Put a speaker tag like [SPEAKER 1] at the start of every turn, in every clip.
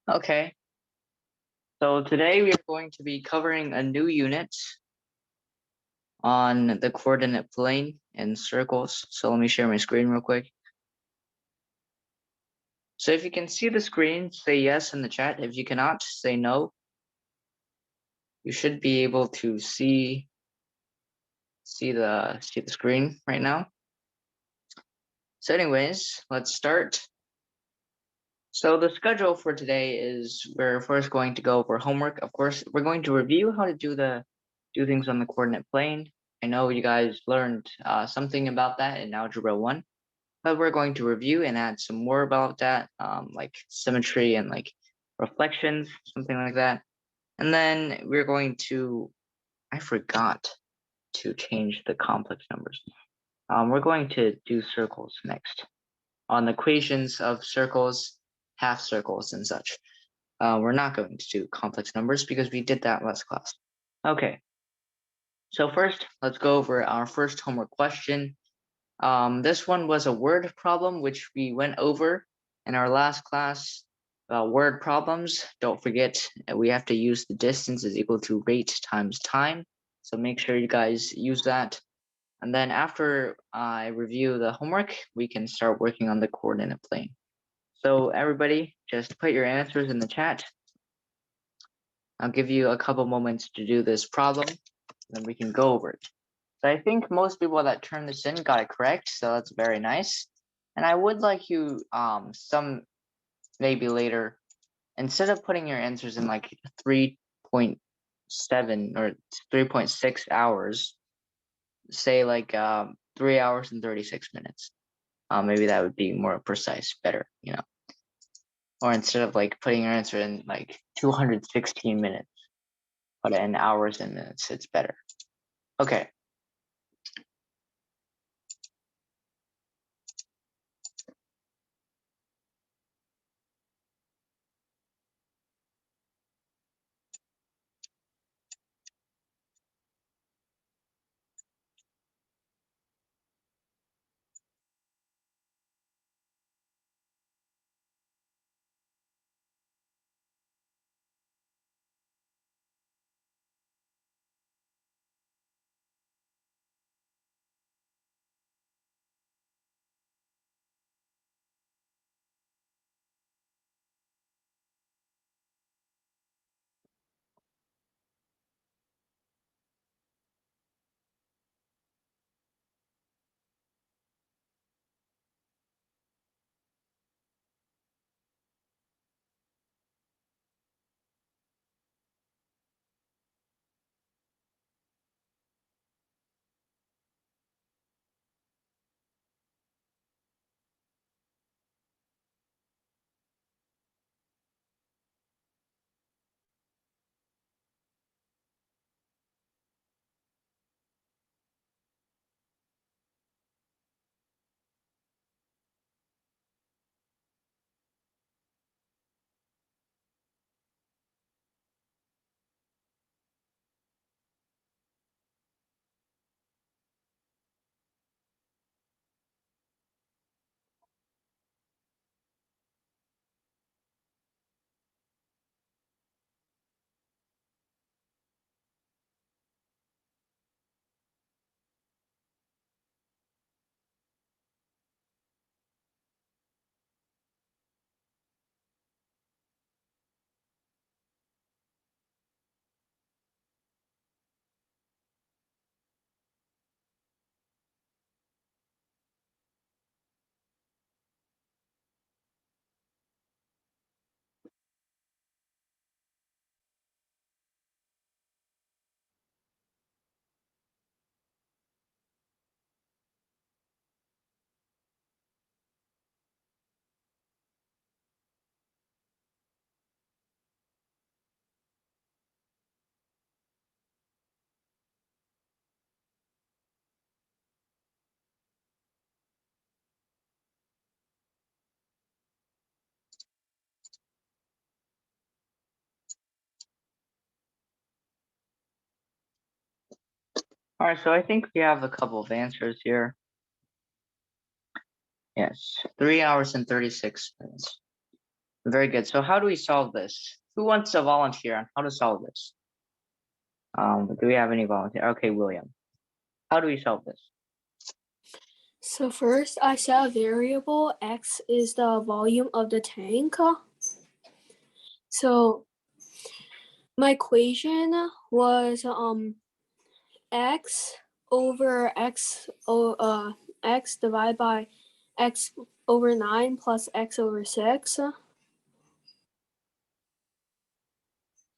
[SPEAKER 1] Okay, so today we are going to be covering a new unit on the coordinate plane and circles. So let me share my screen real quick. So if you can see the screen, say yes in the chat. If you cannot, say no. You should be able to see the screen right now. So anyways, let's start. So the schedule for today is we're first going to go over homework. Of course, we're going to review how to do things on the coordinate plane. I know you guys learned something about that in Algebra 1, but we're going to review and add some more about that, like symmetry and like reflections, something like that. And then we're going to, I forgot to change the complex numbers. We're going to do circles next on the equations of circles, half circles, and such. We're not going to do complex numbers because we did that last class. Okay, so first, let's go over our first homework question. This one was a word problem, which we went over in our last class. Word problems, don't forget, we have to use the distance is equal to rate times time. So make sure you guys use that. And then after I review the homework, we can start working on the coordinate plane. So everybody, just put your answers in the chat. I'll give you a couple moments to do this problem, and then we can go over it. So I think most people that turned this in got it correct, so that's very nice. And I would like you, some maybe later, instead of putting your answers in like 3.7 or 3.6 hours, say like 3 hours and 36 minutes. Maybe that would be more precise, better, you know. Or instead of like putting your answer in like 216 minutes, put it in hours and minutes, it's better. Okay. All right, so I think we have a couple of answers here. Yes, 3 hours and 36 minutes. Very good. So how do we solve this? Who wants to volunteer on how to solve this? Do we have any volunteer? Okay, William. How do we solve this?
[SPEAKER 2] So first I set a variable, x is the volume of the tank. So my equation was x over x divided by x over 9 plus x over 6.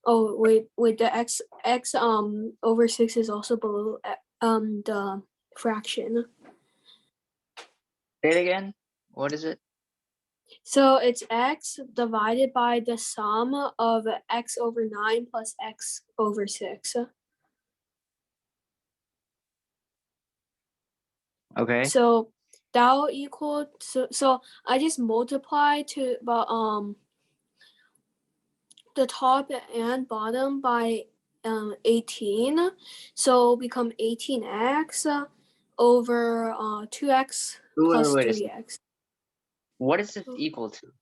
[SPEAKER 2] Oh wait, the x over 6 is also below the fraction.
[SPEAKER 1] Say it again. What is it?
[SPEAKER 2] So it's x divided by the sum of x over 9 plus x over 6.
[SPEAKER 1] Okay.
[SPEAKER 2] So that will equal so I just multiply to the top and bottom by 18. So become 18x over 2x plus
[SPEAKER 1] Wait a second.
[SPEAKER 2] 3x.
[SPEAKER 1] What is this equal to?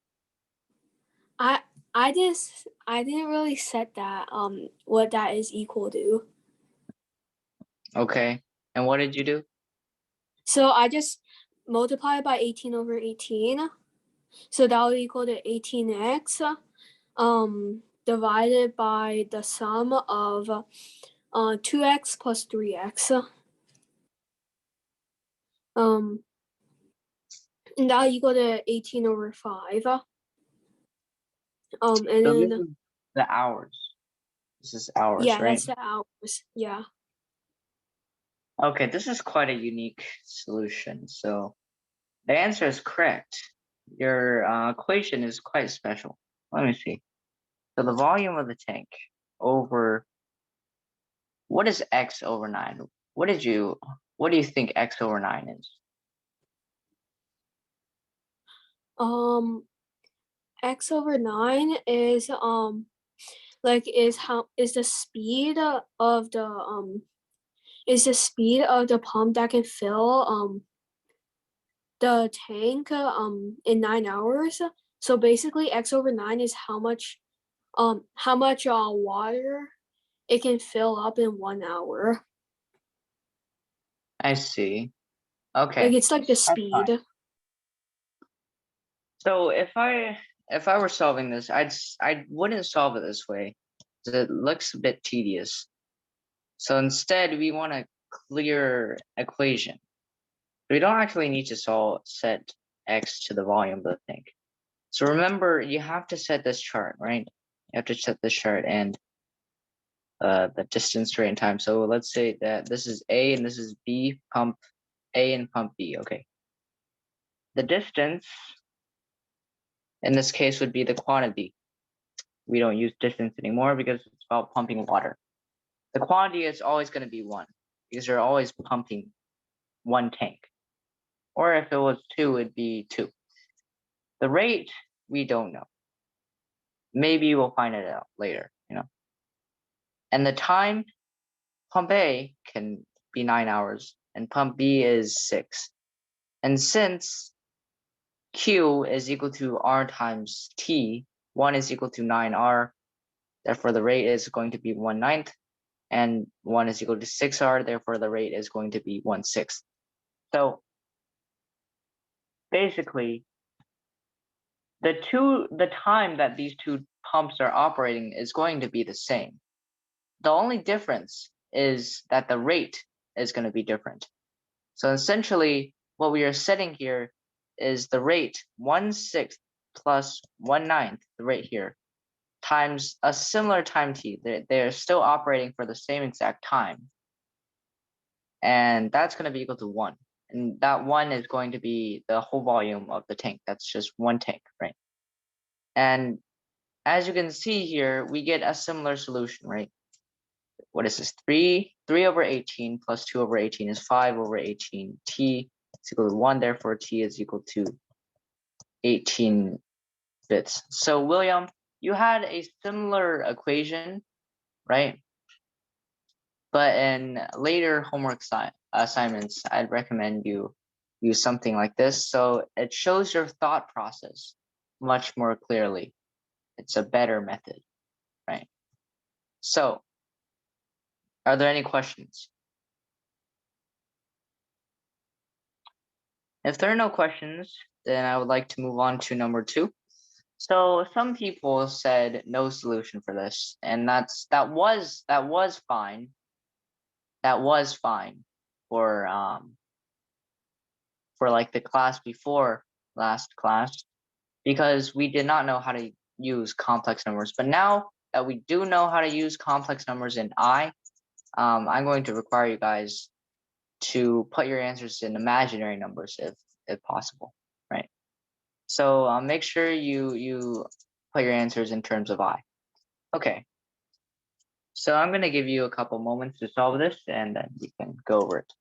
[SPEAKER 2] I I didn't really set that what that is equal to.
[SPEAKER 1] Okay. And what did you do?
[SPEAKER 2] So I just multiply by 18 over 18. So that will equal to 18x divided by the sum of 2x plus 3x. And that will equal to 18 over 5. And
[SPEAKER 1] So this
[SPEAKER 2] then
[SPEAKER 1] is the hours. This is hours,
[SPEAKER 2] yeah,
[SPEAKER 1] right?
[SPEAKER 2] that's the hours. Yeah.
[SPEAKER 1] Okay, this is quite a unique solution. So the answer is correct. Your equation is quite special. Let me see. So the volume of the tank over, what is x over 9? What do you think x over 9 is?
[SPEAKER 2] X over 9 is is the speed of the pump that can fill the tank in 9 hours. So basically x over 9 is how much water it can fill up in 1 hour.
[SPEAKER 1] I see.
[SPEAKER 2] Like
[SPEAKER 1] Okay,
[SPEAKER 2] it's like the
[SPEAKER 1] that's fine.
[SPEAKER 2] speed.
[SPEAKER 1] So if I were solving this, I wouldn't solve it this way. 'Cause it looks a bit tedious. So instead, we want a clear equation. We don't actually need to set x to the volume of the tank. So remember, you have to set this chart, right? You have to set this chart and the distance, rate, and time. So let's say that this is A and this is B, pump A and pump B. Okay. The distance in this case would be the quantity. We don't use distance anymore because it's about pumping water. The quantity is always going to be 1 because you're always pumping 1 tank. Or if it was 2, it'd be 2. The rate, we don't know. Maybe we'll find it out later, And the time, pump A can be 9 hours and pump B is 6. And since Q is equal to R times T, 1 is equal to 9R, therefore the rate is going to be 1/9, and 1 is equal to 6R, therefore the rate is going to be 1/6. So basically, the time that these two pumps are operating is going to be the same. The only difference is that the rate is going to be different. So essentially, what we are setting here is the rate 1/6 plus 1/9, the rate here, times a similar time t. They're still operating for the same exact time. And that's going to be equal to 1. And that 1 is going to be the whole volume of the tank. That's just 1 tank, right? And as you can see here, we get a similar solution, right? What is this? 3 over 18 plus 2 over 18 is 5 over 18. T is equal to 1, therefore T is equal to 18 bits. So William, you had a similar equation, right? But in later homework assignments, I'd recommend you use something like this. So it shows your thought process. much more clearly. It's a better method, right? So, are there any questions? If there are no questions, then I would like to move on to number 2. So some people said no solution for this, and that was fine. That was fine for like the class before last class, because we did not know how to use complex numbers. But now that we do know how to use complex numbers in I'm going to require you guys to put your answers in imaginary numbers if possible, right? So make sure you put your answers in terms of I. Okay. So I'm going to give you a couple moments to solve this, and then we can go over it.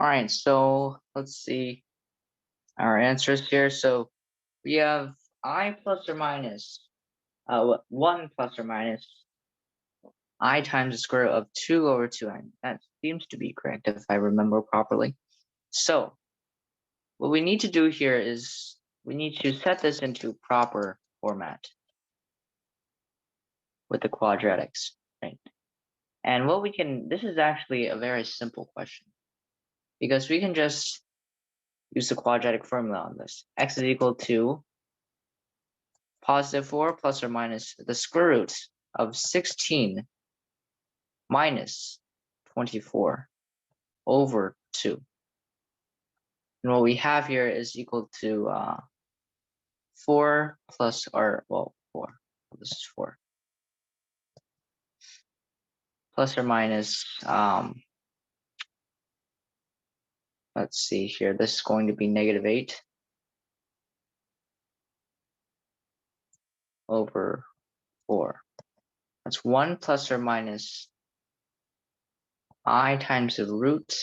[SPEAKER 1] All right, so let's see our answers here. So we have I plus or minus 1 plus or minus I times the square root of 2 over 2. And that seems to be correct if I remember properly. So what we need to do here is we need to set this into proper format with the quadratics, right? And what we can, this is actually a very simple question, because we can just use the quadratic formula on this. X is equal to positive 4 plus or minus the square root of 16 minus 24 over 2. And what we have here is equal to 4 plus, or, well, 4. This is 4. Plus or minus, let's see here. This is going to be negative 8 over 4. That's 1 plus or minus I times the root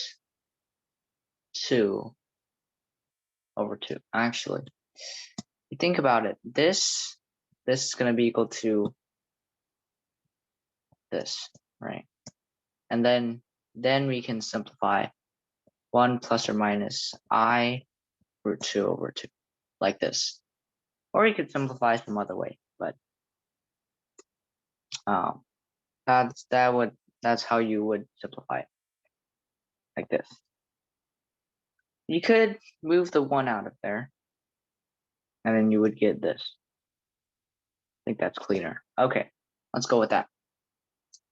[SPEAKER 1] 2 over 2. Actually, you think about it, this is going to be equal to this, right? And then we can simplify 1 plus or minus I root 2 over 2, like this. Or you could simplify some other way, but that's how you would simplify it, like this. You could move the 1 out of there, and then you would get this. I think that's cleaner. Okay, let's go with that.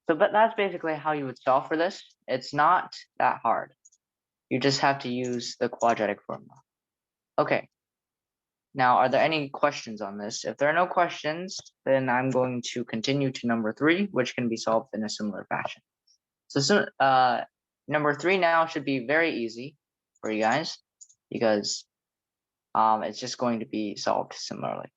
[SPEAKER 1] So, but that's basically how you would solve for this. It's not that hard. You just have to use the quadratic formula. Okay. Now, are there any questions on this? If there are no questions, then I'm going to continue to number 3, which can be solved in a similar fashion. So number 3 now should be very easy for you guys because it's just going to be solved similarly.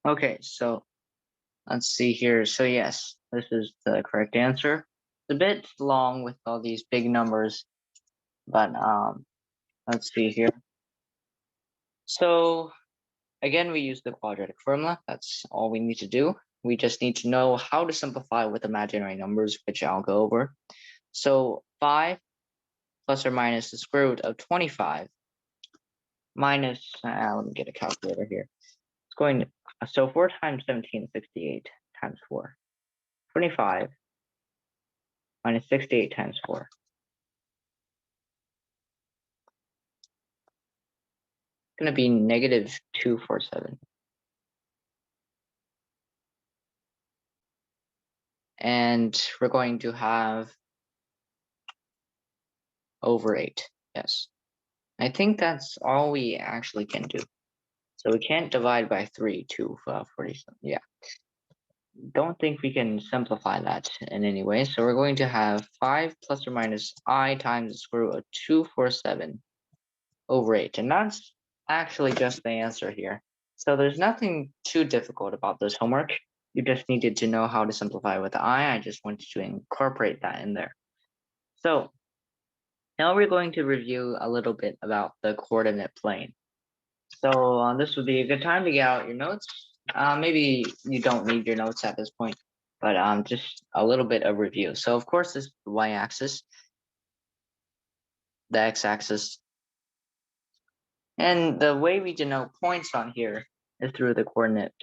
[SPEAKER 1] Okay, so let's see here. So yes, this is the correct answer. It's a bit long with all these big numbers, but let's see here. So again, we use the quadratic formula. That's all we need to do. We just need to know how to simplify with imaginary numbers, which I'll go over. So 5 plus or minus the square root of 25 minus, let me get a calculator here. It's going to, so 4 times 17 is 68 times 4. 25 minus 68 times 4. It's going to be negative 247. And we're going to have over 8. Yes. I think that's all we actually can do. So we can't divide by 3 to 47. Yeah. Don't think we can simplify that in any way. So we're going to have 5 plus or minus I times the square root of 247 over 8. And that's actually just the answer here. So there's nothing too difficult about this homework. You just needed to know how to simplify with I. I just wanted to incorporate that in there. So now we're going to review a little bit about the coordinate plane. So this would be a good time to get out your notes. Maybe you don't need your notes at this point, but just a little bit of review. So of course, this is the y-axis, the x-axis, and the way we denote points on here is through the coordinate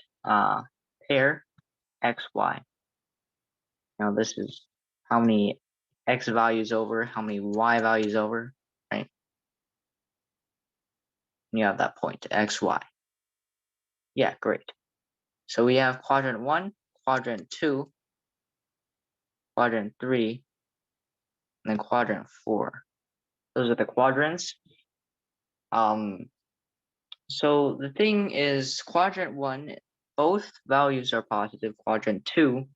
[SPEAKER 1] pair x, y. Now this is how many x values over, how many y values over, right? You have that point, x, y. Yeah, great. So we have quadrant 1, quadrant 2, quadrant 3, and then quadrant 4. Those are the quadrants. So the thing is, quadrant 1, both values are positive. Quadrant 2,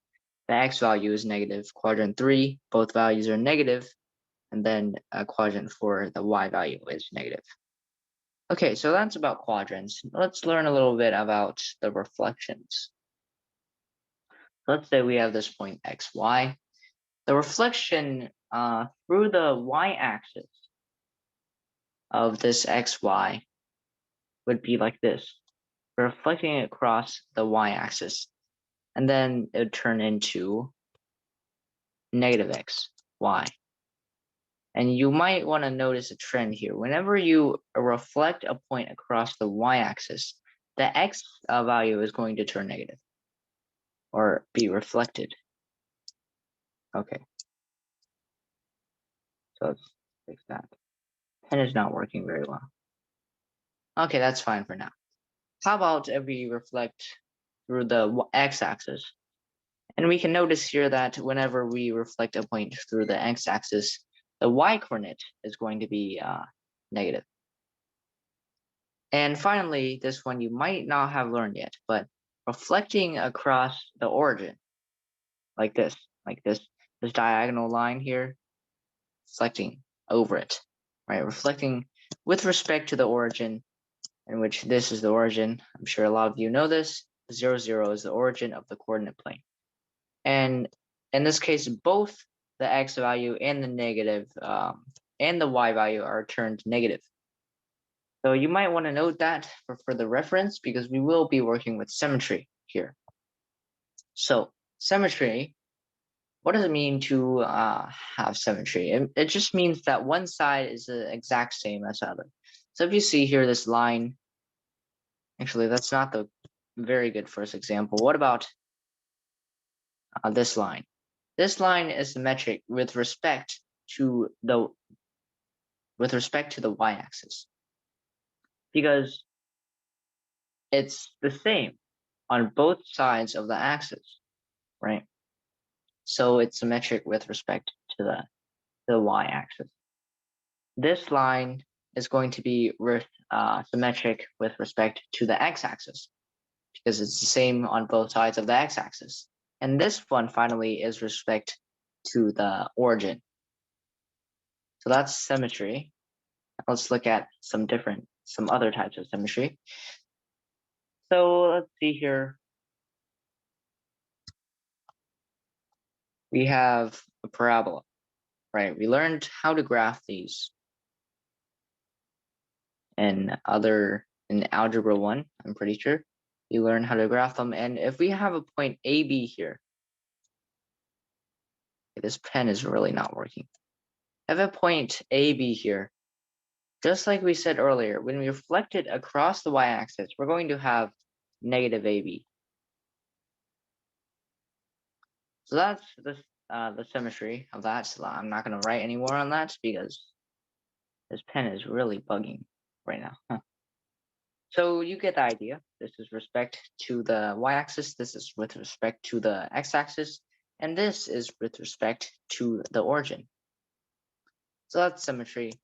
[SPEAKER 1] the x value is negative. Quadrant 3, both values are negative. And then quadrant 4, the y value is negative. Okay, so that's about quadrants. Let's learn a little bit about the reflections. Let's say we have this point x, y. The reflection through the y-axis of this x, y would be like this. We're reflecting it across the y-axis, and then it would turn into negative x, y. And you might want to notice a trend here. Whenever you reflect a point across the y-axis, the x value is going to turn negative or be reflected. Okay, so let's fix that. Pen is not working very well. Okay, that's fine for now. How about if we reflect through the x-axis? And we can notice here that whenever we reflect a point through the x-axis, the y-coordinate is going to be negative. And finally, this one you might not have learned yet, but reflecting across the origin, like this diagonal line here, reflecting over it, right? Reflecting with respect to the origin, in which this is the origin. I'm sure a lot of you know this. 0, 0 is the origin of the coordinate plane. And in this case, both the x value and the negative and the y value are turned negative. So you might want to note that for further reference, because we will be working with symmetry here. So symmetry, what does it mean to have symmetry? It just means that one side is the exact same as the other. So if you see here this line, actually that's not the very good first example. What about this line? This line is symmetric with respect to the y-axis, because it's the same on both sides of the axis, right? So it's symmetric with respect to the y-axis. This line is going to be symmetric with respect to the x-axis, because it's the same on both sides of the x-axis. And this one finally is respect to the origin. So that's symmetry. Let's look at some other types of symmetry. So let's see here. We have a parabola, right? We learned how to graph these in Algebra 1, I'm pretty sure. You learn how to graph them. And if we have a point AB here, this pen is really not working. I have a point AB here. Just like we said earlier, when we reflect it across the y-axis, we're going to have negative AB. So that's the symmetry of that. So I'm not going to write any more on that because this pen is really bugging right now. So you get the idea. This is respect to the y-axis. This is with respect to the x-axis. And this is with respect to the origin. So that's symmetry.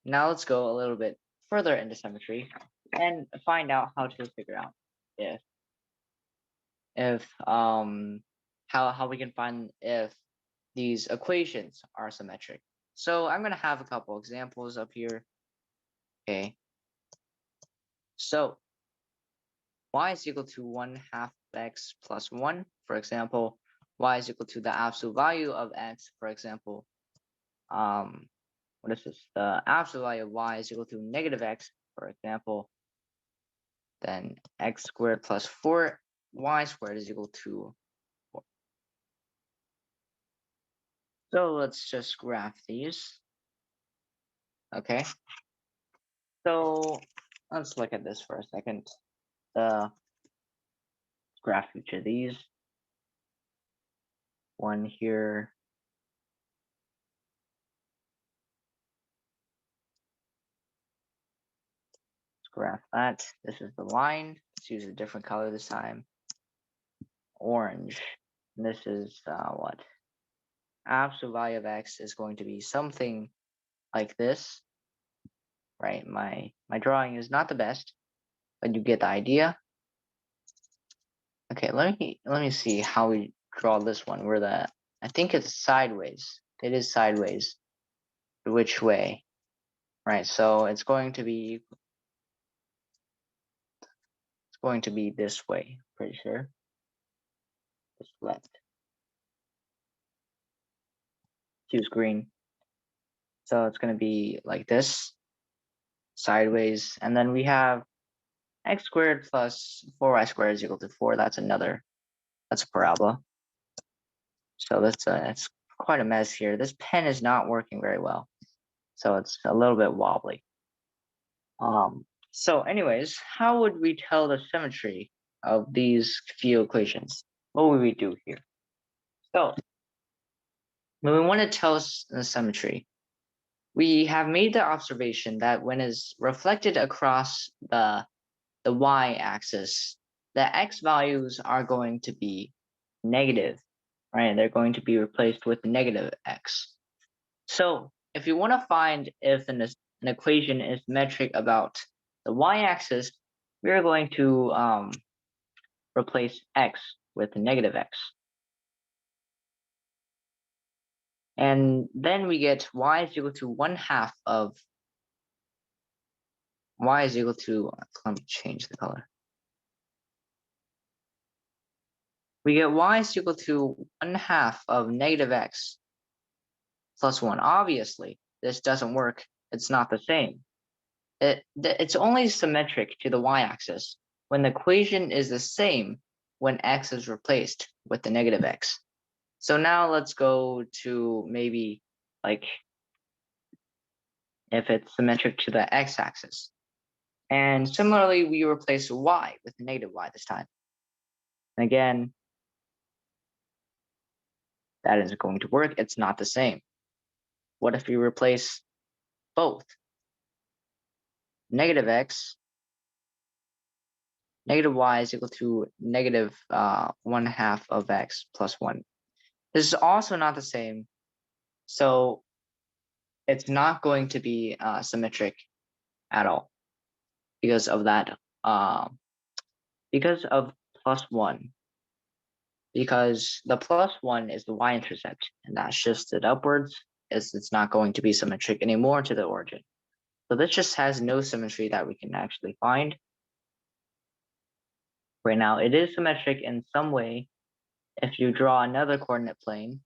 [SPEAKER 1] Now let's go a little bit further into symmetry and find out how to figure out if how we can find if these equations are symmetric. So I'm gonna have a couple examples up here. Okay. So y is equal to 1/2 x plus 1. For example, y is equal to the absolute value of x. For example, what is this? The absolute value of y is equal to negative x. For example, then x squared plus 4y squared is equal to 4. So let's just graph these. Okay. So let's look at this for a second. Let's graph each of these. One here. Let's graph that. This is the line. Let's use a different color this time. Orange. And this is what? Absolute value of x is going to be something like this, right? My drawing is not the best, but you get the idea. Okay, let me see how we draw this one. Where I think it's sideways. It is sideways. Which way? Right. So it's going to be this way. Pretty sure. Just left. Choose green. So it's going to be like this, sideways, and then we have x squared plus 4y squared is equal to 4. That's a parabola. So it's quite a mess here. This pen is not working very well, so it's a little bit wobbly. So anyways, how would we tell the symmetry of these few equations? What would we do here? So when we want to tell the symmetry, we have made the observation that when it's reflected across the y-axis, the x values are going to be negative, right? They're going to be replaced with negative x. So if you want to find if an equation is symmetric about the y-axis, we are going to replace x with negative x. And then we get y is equal to 1/2 of y is equal to, let me change the color. We get y is equal to 1/2 of negative x plus 1. Obviously, this doesn't work. It's not the same. It's only symmetric to the y-axis when the equation is the same when x is replaced with the negative x. So now let's go to maybe like if it's symmetric to the x-axis. And similarly, we replace y with negative y this time. And again, that isn't going to work. It's not the same. What if we replace both? Negative x, negative y is equal to negative 1/2 of x plus 1. This is also not the same. So it's not going to be symmetric at all because of that. Because of plus 1. Because the plus 1 is the y-intercept, and that shifts it upwards. It's not going to be symmetric anymore to the origin. So this just has no symmetry that we can actually find. Right now, it is symmetric in some way if you draw another coordinate plane.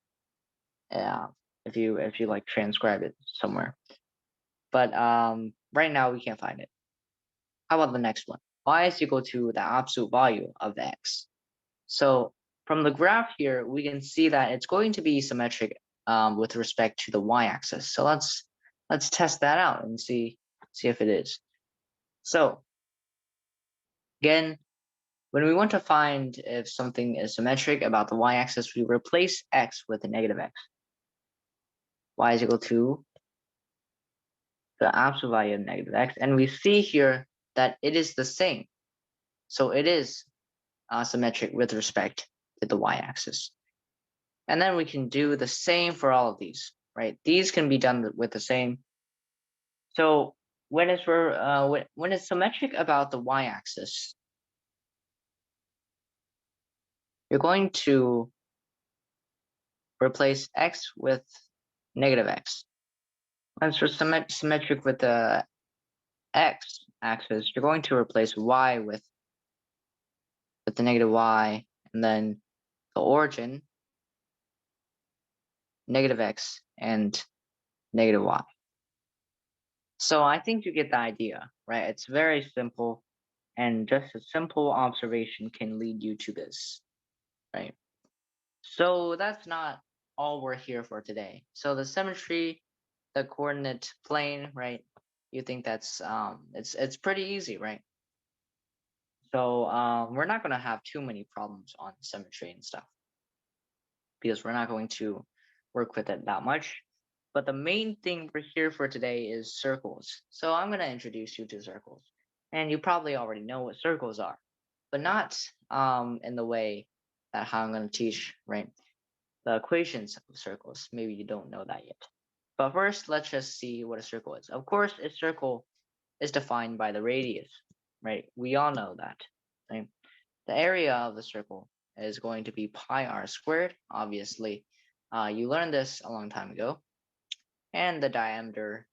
[SPEAKER 1] If you like transcribe it somewhere. But right now we can't find it. How about the next one? Y is equal to the absolute value of x. So from the graph here, we can see that it's going to be symmetric with respect to the y-axis. So let's test that out and see if it is. So again, when we want to find if something is symmetric about the y-axis, we replace x with a negative x. Y is equal to the absolute value of negative x, and we see here that it is the same. So it is symmetric with respect to the y-axis. And then we can do the same for all of these, right? These can be done with the same. So when it's symmetric about the y-axis, you're going to replace x with negative x. When it's symmetric with the x-axis, you're going to replace y with the negative y, and then the origin, negative x, and negative y. So I think you get the idea, right? It's very simple, and just a simple observation can lead you to this, right? So that's not all we're here for today. So the symmetry, the coordinate plane, right? You think that's it's pretty easy, right? So we're not gonna have too many problems on symmetry and stuff because we're not going to work with it that much. But the main thing we're here for today is circles. So I'm gonna introduce you to circles, and you probably already know what circles are. but not in the way that how I'm going to teach, right? The equations of circles. Maybe you don't know that yet. But first, let's just see what a circle is. Of course, a circle is defined by the radius, right? We all know that, right? The area of the circle is going to be pi r squared, obviously. You learned this a long time ago. And the diameter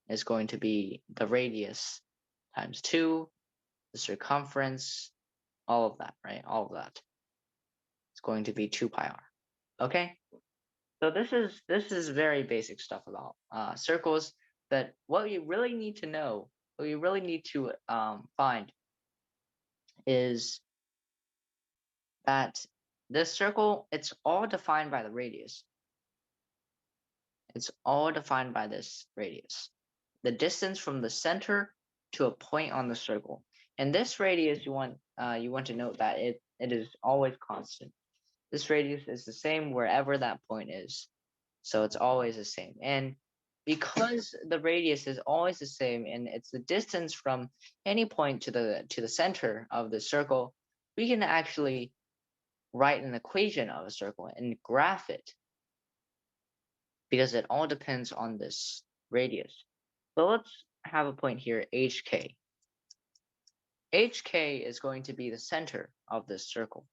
[SPEAKER 1] is going to be the radius times 2, the circumference, all of that, right? All of that. It's going to be 2 pi r. Okay? So this is very basic stuff about circles. That what you really need to know, what you really need to find is that this circle, it's all defined by the radius. It's all defined by this radius. The distance from the center to a point on the circle. And this radius, you want to note that it is always constant. This radius is the same wherever that point is. So it's always the same. And because the radius is always the same and it's the distance from any point to the center of the circle, we can actually write an equation of a circle and graph it because it all depends on this radius. So let's have a point here, HK. HK is going to be the center of this circle.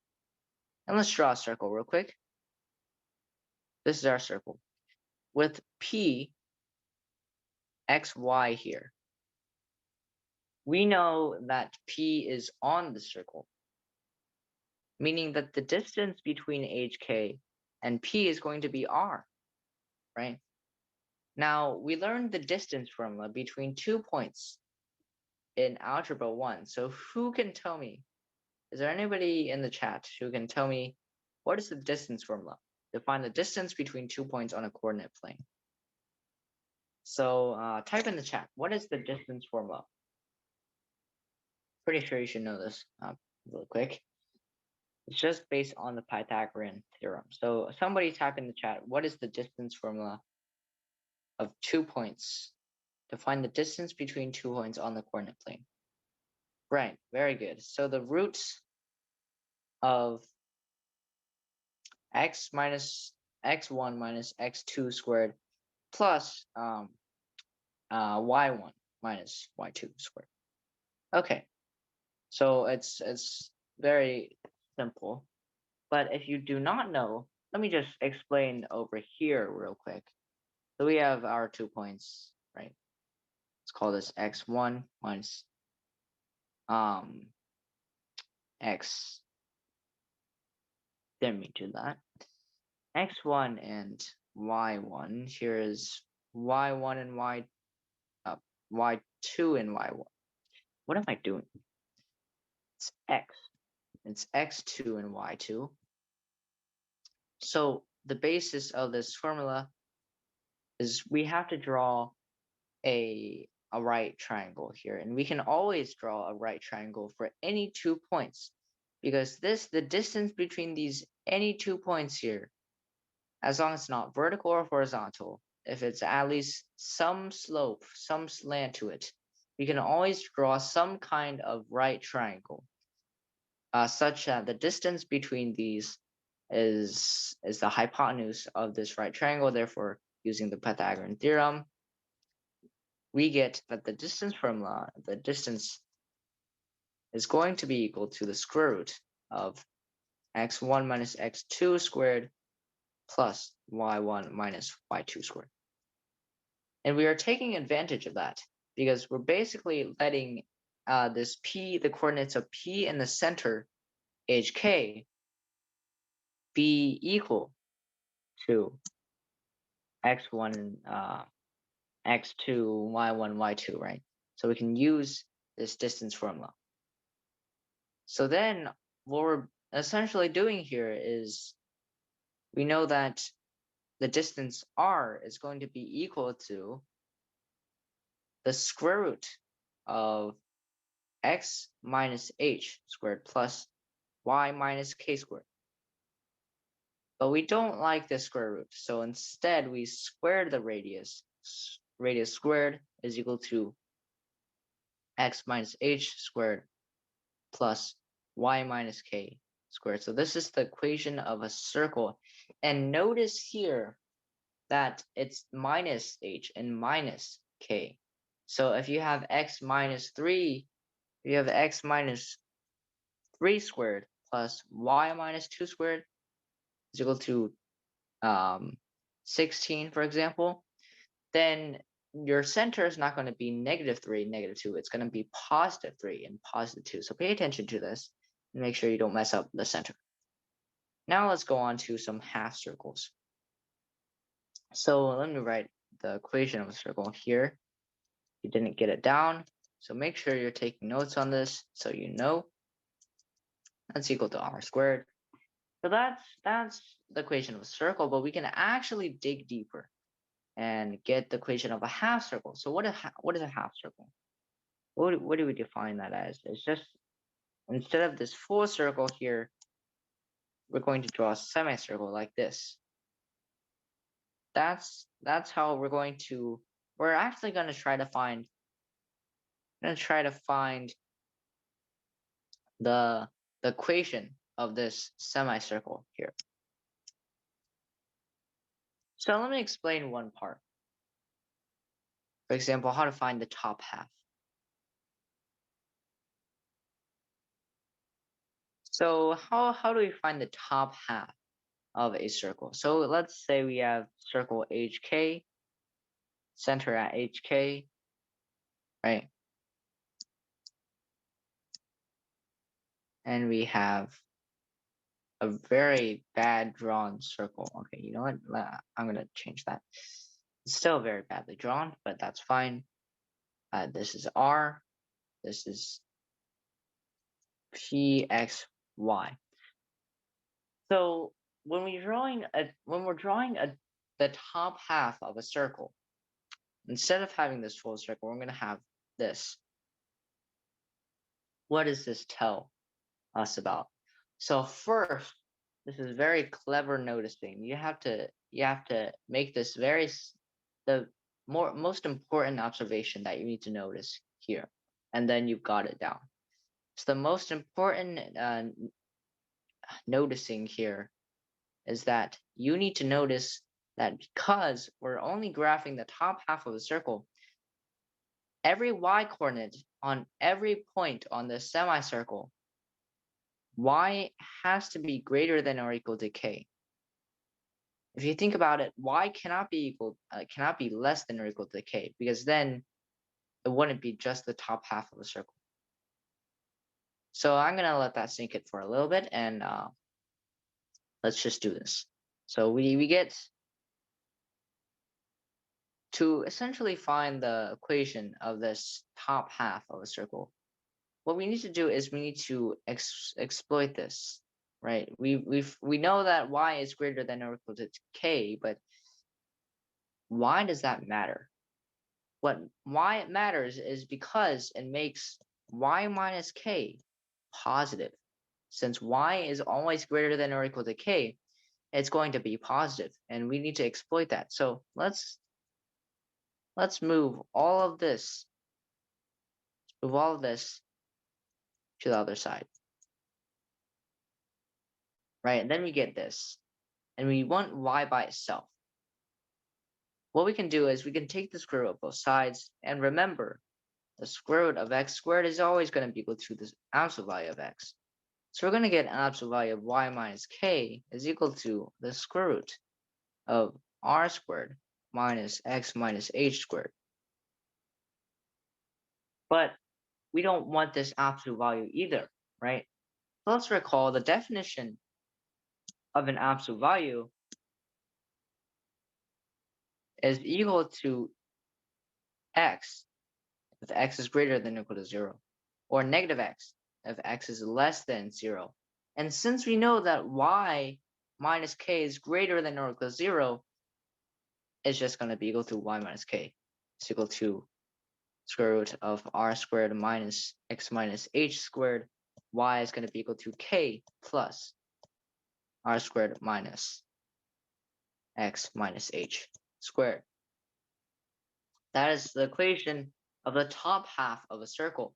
[SPEAKER 1] And let's draw a circle real quick. This is our circle with P, X, Y here. We know that P is on the circle, meaning that the distance between HK and P is going to be R, right? Now, we learned the distance formula between 2 points in Algebra 1. So who can tell me, is there anybody in the chat who can tell me what is the distance formula to find the distance between 2 points on a coordinate plane? So type in the chat, what is the distance formula? Pretty sure you should know this real quick. It's just based on the Pythagorean theorem. So somebody type in the chat, what is the distance formula of 2 points to find the distance between 2 points on the coordinate plane? Right, very good. So the roots of x minus x1 minus x2 squared plus y1 minus y2 squared. Okay, so it's very simple. But if you do not know, let me just explain over here real quick. So we have our 2 points, right? Let's call this x1 minus x. Didn't mean to do that. X1 and y1. Here is y1 and y2 and y1. What am I doing? It's x. It's x2 and y2. So the basis of this formula is we have to draw a right triangle here, and we can always draw a right triangle for any 2 points because the distance between these any 2 points here, as long as it's not vertical or horizontal, if it's at least some slope, some slant to it, we can always draw some kind of right triangle such that the distance between these is the hypotenuse of this right triangle. Therefore, using the Pythagorean theorem, we get that the distance formula, the distance is going to be equal to the square root of x1 minus x2 squared plus y1 minus y2 squared. And we are taking advantage of that because we're basically letting this P, the coordinates of P in the center, HK, be equal to x1 and x2, y1, y2, right? So we can use this distance formula. So then what we're essentially doing here is we know that the distance r is going to be equal to the square root of x minus h squared plus y minus k squared. But we don't like the square root, so instead we square the radius. Radius squared is equal to x minus h squared plus y minus k squared. So this is the equation of a circle. And notice here that it's minus h and minus k. So if you have x minus 3, you have x minus 3 squared plus y minus 2 squared is equal to 16, for example, then your center is not going to be -3, -2. It's going to be +3 and +2. So pay attention to this and make sure you don't mess up the center. Now let's go on to some half circles. So let me write the equation of a circle here. You didn't get it down, so make sure you're taking notes on this so you know. That's equal to r squared. So that's the equation of a circle, but we can actually dig deeper and get the equation of a half circle. So what is a half circle? What do we define that as? It's just, instead of this full circle here, we're going to draw a semicircle like this. That's how we're actually going to try to find the equation of this semicircle here. So let me explain one part. For example, how to find the top half. So how do we find the top half of a circle? So let's say we have circle HK, center at HK, right? And we have a very bad drawn circle. Okay, you know what? I'm gonna change that. It's still very badly drawn, but that's fine. This is R. This is P, X, Y. So when we're drawing the top half of a circle, instead of having this full circle, we're gonna have this. What does this tell us about? So first, this is very clever noticing. You have to make this the most important observation that you need to notice here, and then you've got it down. So the most important noticing here is that you need to notice that because we're only graphing the top half of a circle, every y coordinate on every point on the semicircle, y has to be greater than or equal to k. If you think about it, y cannot be less than or equal to k, because then it wouldn't be just the top half of a circle. So I'm gonna let that sink in for a little bit, and let's just do this. So we get to essentially find the equation of this top half of a circle. What we need to do is we need to exploit this, right? We know that y is greater than or equal to k, but why does that matter? Why it matters is because it makes y minus k positive. Since y is always greater than or equal to k, it's going to be positive, and we need to exploit that. So let's move all of this to the other side, right? And then we get this, and we want y by itself. What we can do is we can take the square root of both sides, and remember, the square root of x squared is always going to be equal to the absolute value of x. So we're going to get an absolute value of y minus k is equal to the square root of r squared minus x minus h squared. But we don't want this absolute value either, right? So let's recall the definition of an absolute value is equal to x if x is greater than or equal to 0, or negative x if x is less than 0. And since we know that y minus k is greater than or equal to 0, it's just going to be equal to y minus k. It's equal to square root of r squared minus x minus h squared. Y is going to be equal to k plus r squared minus x minus h squared. That is the equation of the top half of a circle.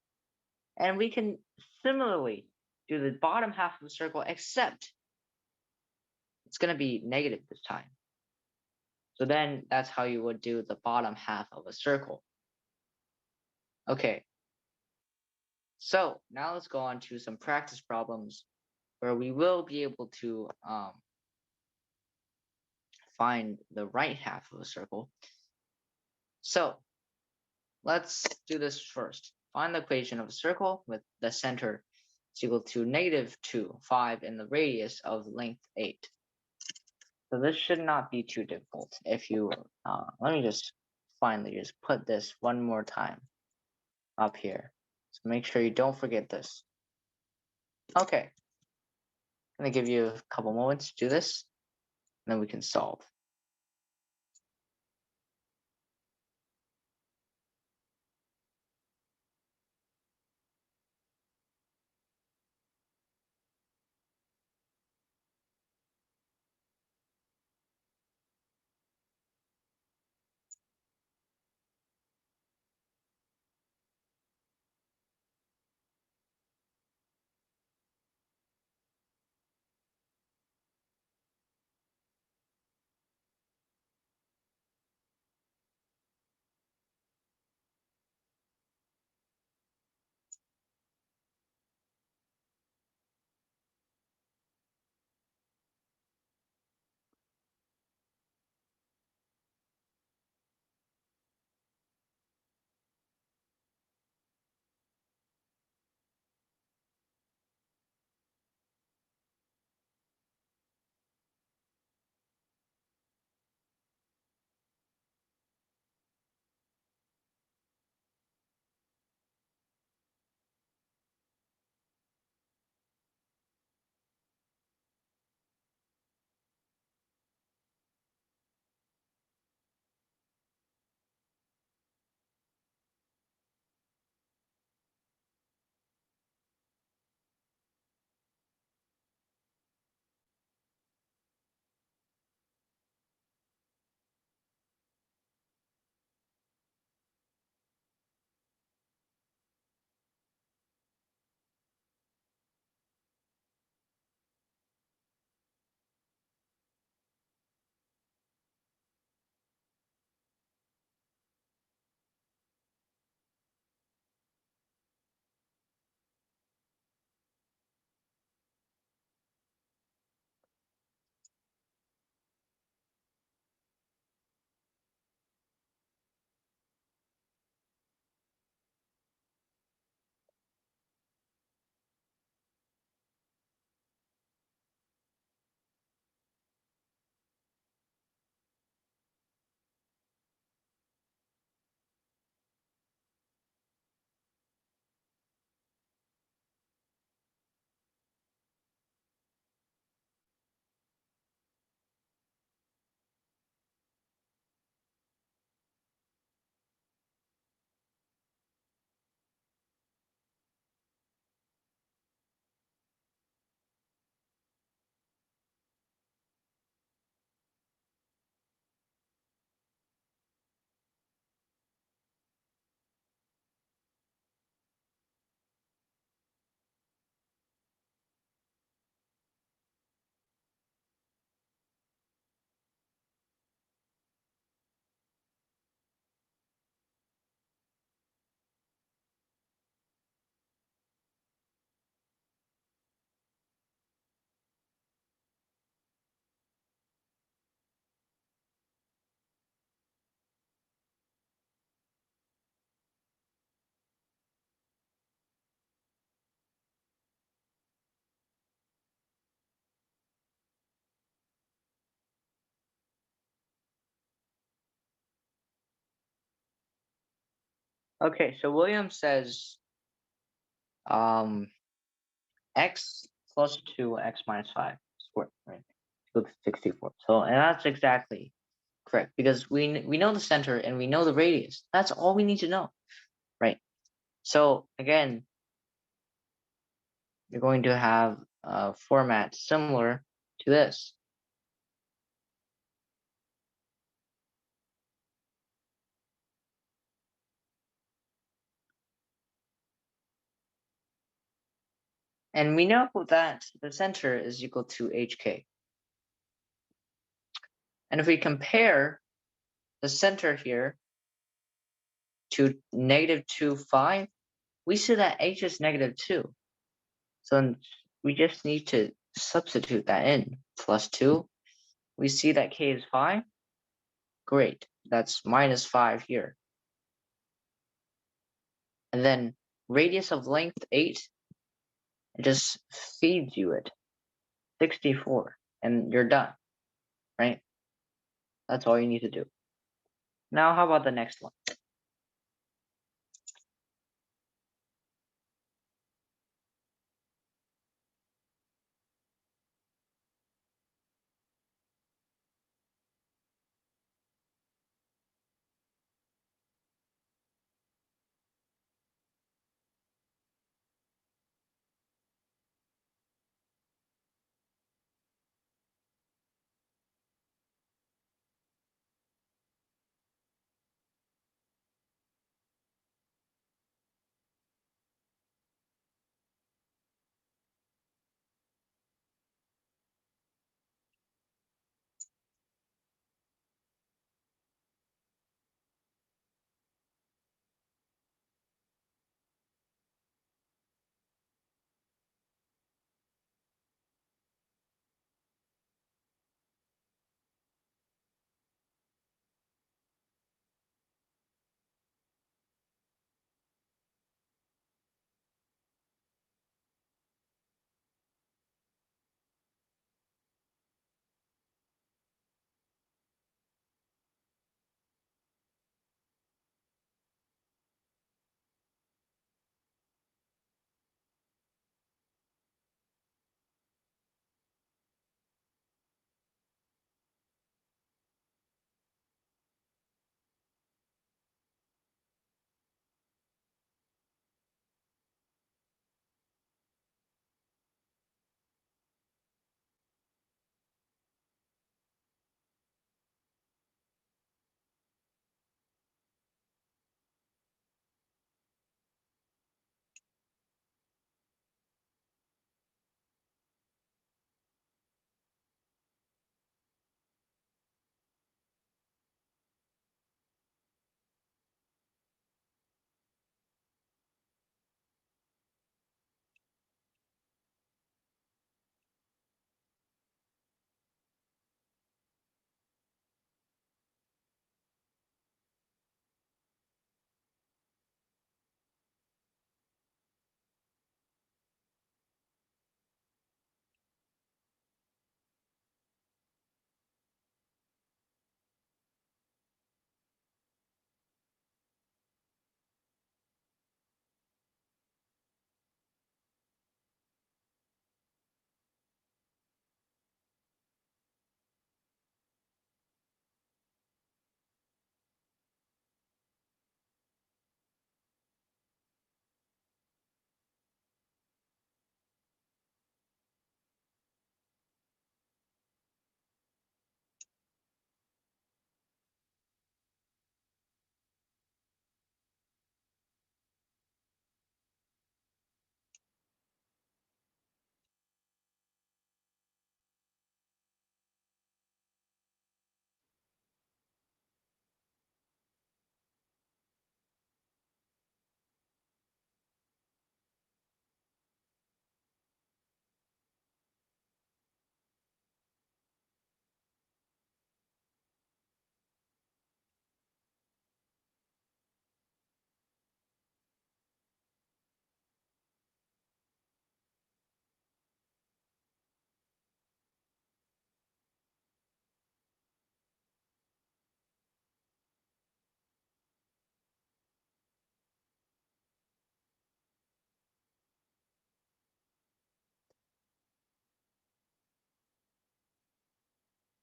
[SPEAKER 1] And we can similarly do the bottom half of a circle, except it's going to be negative this time. So then that's how you would do the bottom half of a circle. Okay, so now let's go on to some practice problems where we will be able to find the right half of a circle. So let's do this first. Find the equation of a circle with the center is equal to -2, 5, and the radius of length 8. So this should not be too difficult. If you, let me just finally just put this one more time up here. So make sure you don't forget this. Okay, I'm gonna give you a couple moments to do this, and then we can solve. Okay, so William says um, x plus 2x minus 5 squared, right? Equal to 64. So, and that's exactly correct because we know the center and we know the radius. That's all we need to know, right? So again, you're going to have a format similar to this. And we know that the center is equal to hk. And if we compare the center here to -2, 5, we see that h is -2. So we just need to substitute that in. +2. We see that k is 5. Great. That's -5 here. And then radius of length 8, it just feeds you it. 64. And you're done. Right? That's all you need to do. Now, how about the next one?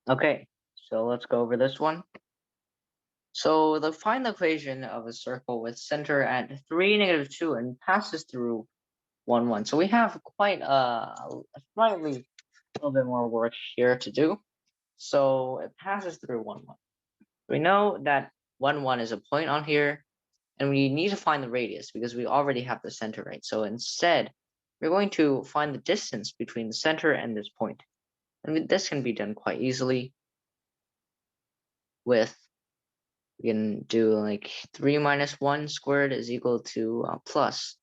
[SPEAKER 1] Okay, so let's go over this one. So find the equation of a circle with center at 3, -2, and passes through 1, 1. So we have quite a slightly a little bit more work here to do. So it passes through 1, 1. We know that 1, 1 is a point on here, and we need to find the radius because we already have the center, right? So instead, we're going to find the distance between the center and this point. And this can be done quite easily with, we can do like 3 minus 1 squared is equal to plus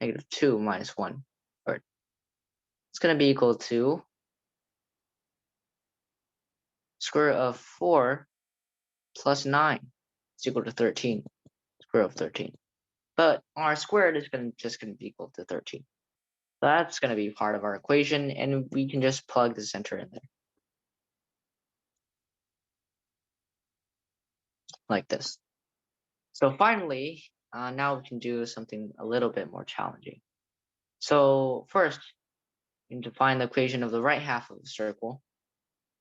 [SPEAKER 1] negative 2 minus 1. Or it's going to be equal to square root of 4 plus 9 is equal to 13. Square root of 13. But r squared is just going to be equal to 13. So that's going to be part of our equation, and we can just plug the center in there. Like this. So finally, now we can do something a little bit more challenging. So first, we need to find the equation of the right half of the circle,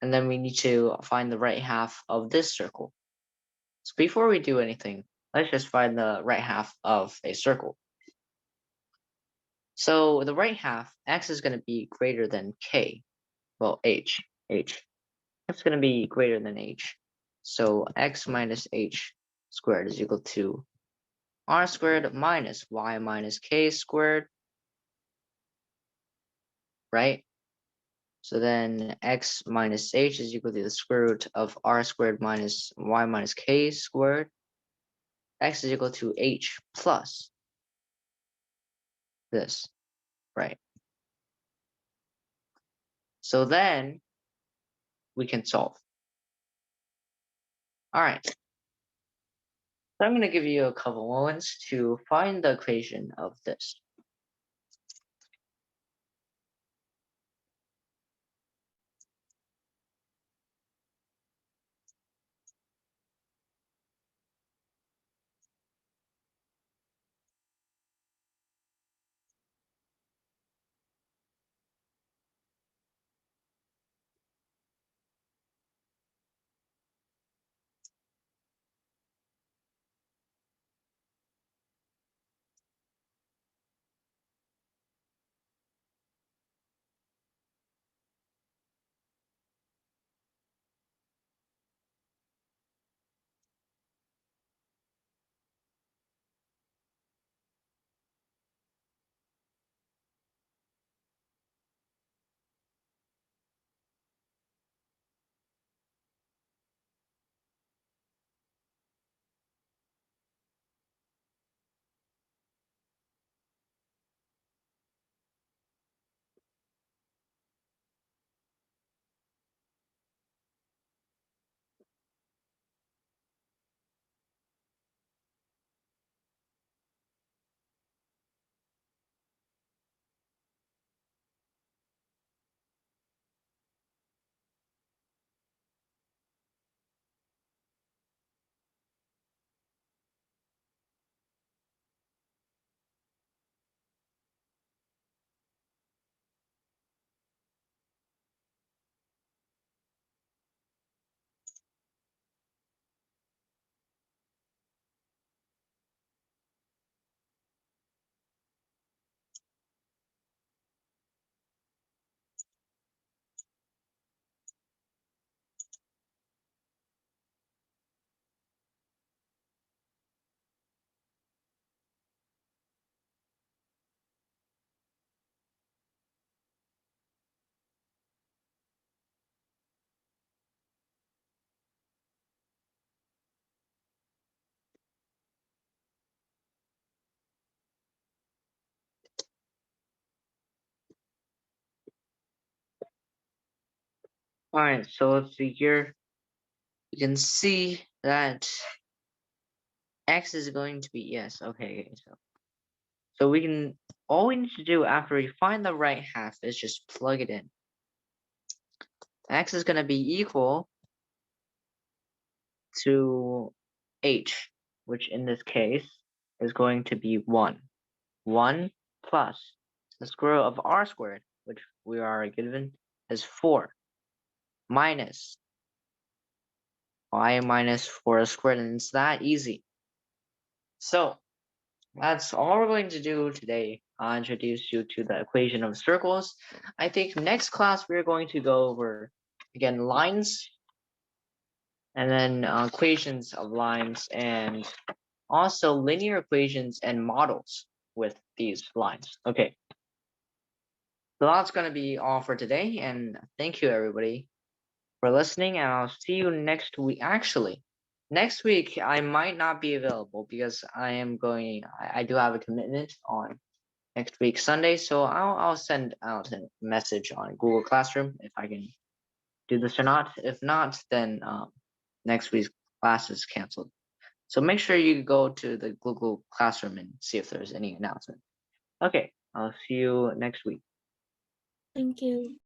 [SPEAKER 1] and then we need to find the right half of this circle. So before we do anything, let's just find the right half of a circle. So the right half, x is going to be greater than k. Well, h. It's going to be greater than h. So x minus h squared is equal to r squared minus y minus k squared, right? So then x minus h is equal to the square root of r squared minus y minus k squared. X is equal to h plus this, right? So then we can solve. All right. So I'm going to give you a couple moments to find the equation of this. All right, so let's see here. You can see that x is going to be, yes, okay. So we can, all we need to do after we find the right half is just plug it in. X is going to be equal to h, which in this case is going to be 1. 1 plus the square root of r squared, which we are given, is 4, minus y minus 4 squared, and it's that easy. So that's all we're going to do today. I'll introduce you to the equation of circles. I think next class we're going to go over, again, lines, and then equations of lines, and also linear equations and models with these lines. Okay, So that's going to be all for today. And thank you, everybody, for listening. And I'll see you next week. Actually, next week, I might not be available because I do have a commitment on next week, Sunday. So I'll send out a message on Google Classroom if I can do this or not. If not, then next week's class is canceled. So make sure you go to the Google Classroom and see if there's any announcement. Okay, I'll see you next week.
[SPEAKER 2] Thank you.